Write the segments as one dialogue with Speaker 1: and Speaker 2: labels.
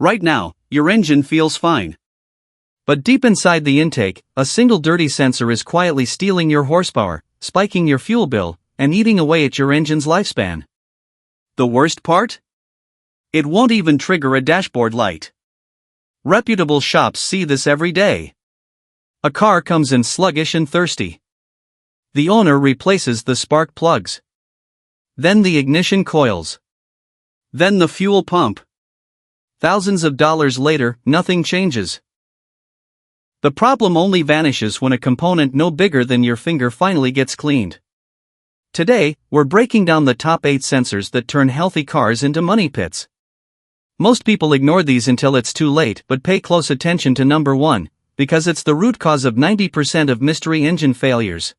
Speaker 1: Right now, your engine feels fine.
Speaker 2: But deep inside the intake, a single dirty sensor is quietly stealing your horsepower, spiking your fuel bill, and eating away at your engine's lifespan.
Speaker 1: The worst part? It won't even trigger a dashboard light. Reputable shops see this every day.
Speaker 2: A car comes in sluggish and thirsty. The owner replaces the spark plugs. Then the ignition coils.
Speaker 1: Then the fuel pump.
Speaker 2: Thousands of dollars later, nothing changes.
Speaker 1: The problem only vanishes when a component no bigger than your finger finally gets cleaned.
Speaker 2: Today, we're breaking down the top 8 sensors that turn healthy cars into money pits. Most people ignore these until it's too late, but pay close attention to number 1, because it's the root cause of 90% of mystery engine failures.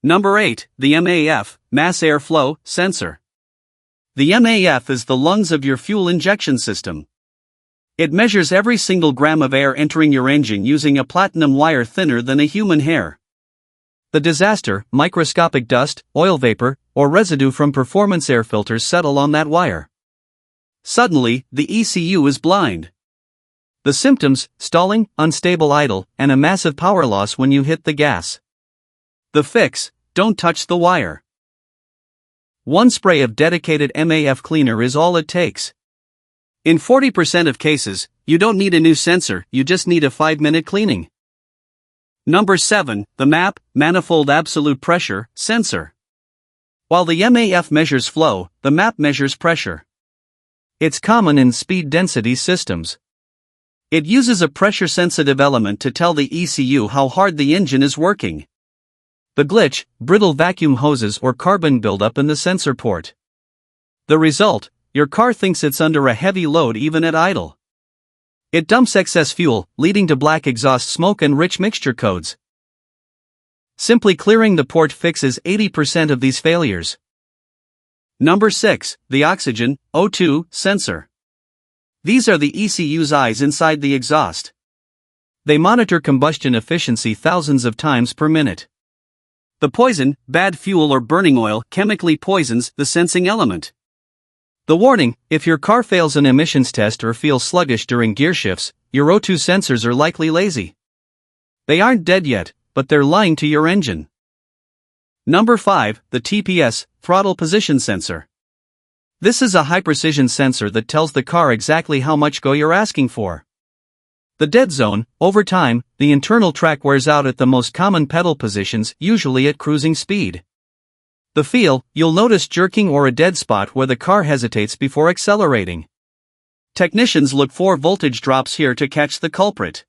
Speaker 1: Number 8, the MAF, Mass Airflow Sensor. The MAF is the lungs of your fuel injection system. It measures every single gram of air entering your engine using a platinum wire thinner than a human hair.
Speaker 2: The disaster, microscopic dust, oil vapor, or residue from performance air filters settle on that wire.
Speaker 1: Suddenly, the ECU is blind.
Speaker 2: The symptoms: stalling, unstable idle, and a massive power loss when you hit the gas.
Speaker 1: The fix: don't touch the wire.
Speaker 2: One spray of dedicated MAF cleaner is all it takes.
Speaker 1: In 40% of cases, you don't need a new sensor, you just need a 5-minute cleaning. Number 7, the MAP, Manifold Absolute Pressure Sensor. While the MAF measures flow, the MAP measures pressure.
Speaker 2: It's common in speed density systems.
Speaker 1: It uses a pressure-sensitive element to tell the ECU how hard the engine is working.
Speaker 2: The glitch: brittle vacuum hoses or carbon buildup in the sensor port. The result: your car thinks it's under a heavy load even at idle. It dumps excess fuel, leading to black exhaust smoke and rich mixture codes. Simply clearing the port fixes 80% of these failures.
Speaker 1: Number 6, the Oxygen, O2, Sensor. These are the ECU's eyes inside the exhaust.
Speaker 2: They monitor combustion efficiency thousands of times per minute.
Speaker 1: The poison, bad fuel or burning oil, chemically poisons the sensing element.
Speaker 2: The warning: if your car fails an emissions test or feels sluggish during gear shifts, your O2 sensors are likely lazy. They aren't dead yet, but they're lying to your engine.
Speaker 1: Number 5, the TPS, Throttle Position Sensor. This is a high-precision sensor that tells the car exactly how much go you're asking for.
Speaker 2: The dead zone: over time, the internal track wears out at the most common pedal positions, usually at cruising speed. The feel: you'll notice jerking or a dead spot where the car hesitates before accelerating.
Speaker 1: Technicians look for voltage drops here to catch the culprit.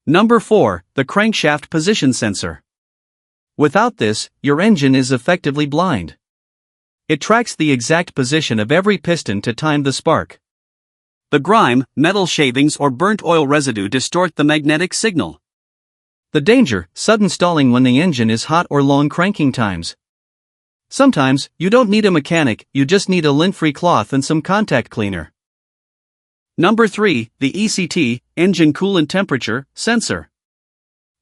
Speaker 1: Number 4, the Crankshaft Position Sensor.
Speaker 2: Without this, your engine is effectively blind. It tracks the exact position of every piston to time the spark.
Speaker 1: The grime, metal shavings or burnt oil residue distort the magnetic signal.
Speaker 2: The danger: sudden stalling when the engine is hot or long cranking times. Sometimes, you don't need a mechanic, you just need a lint-free cloth and some contact cleaner.
Speaker 1: Number 3, the ECT, Engine Coolant Temperature Sensor.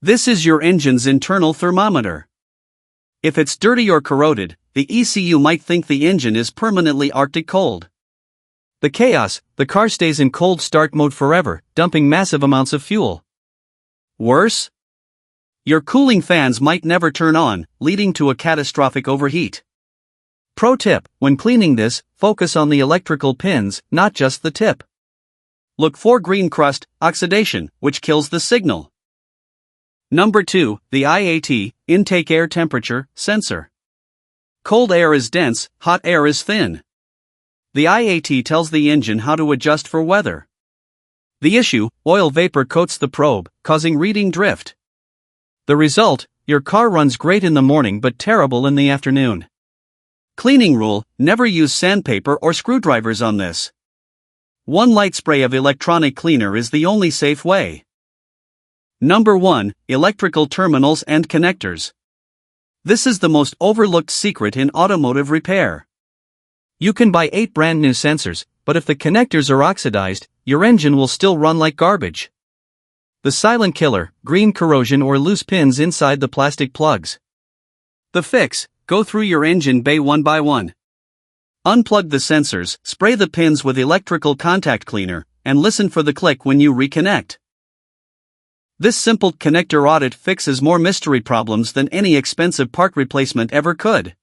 Speaker 1: This is your engine's internal thermometer. If it's dirty or corroded, the ECU might think the engine is permanently Arctic cold.
Speaker 2: The chaos: the car stays in cold start mode forever, dumping massive amounts of fuel.
Speaker 1: Worse? Your cooling fans might never turn on, leading to a catastrophic overheat.
Speaker 2: Pro tip: when cleaning this, focus on the electrical pins, not just the tip.
Speaker 1: Look for green crust, oxidation, which kills the signal. Number 2, the IAT, Intake Air Temperature Sensor. Cold air is dense, hot air is thin. The IAT tells the engine how to adjust for weather. The issue: oil vapor coats the probe, causing reading drift. The result: your car runs great in the morning but terrible in the afternoon. Cleaning rule: never use sandpaper or screwdrivers on this. One light spray of electronic cleaner is the only safe way. Number 1, Electrical Terminals and Connectors. This is the most overlooked secret in automotive repair.
Speaker 2: You can buy 8 brand new sensors, but if the connectors are oxidized, your engine will still run like garbage. The silent killer: green corrosion or loose pins inside the plastic plugs. The fix: go through your engine bay one by one.
Speaker 1: Unplug the sensors, spray the pins with electrical contact cleaner, and listen for the click when you reconnect. This simple connector audit fixes more mystery problems than any expensive part replacement ever could.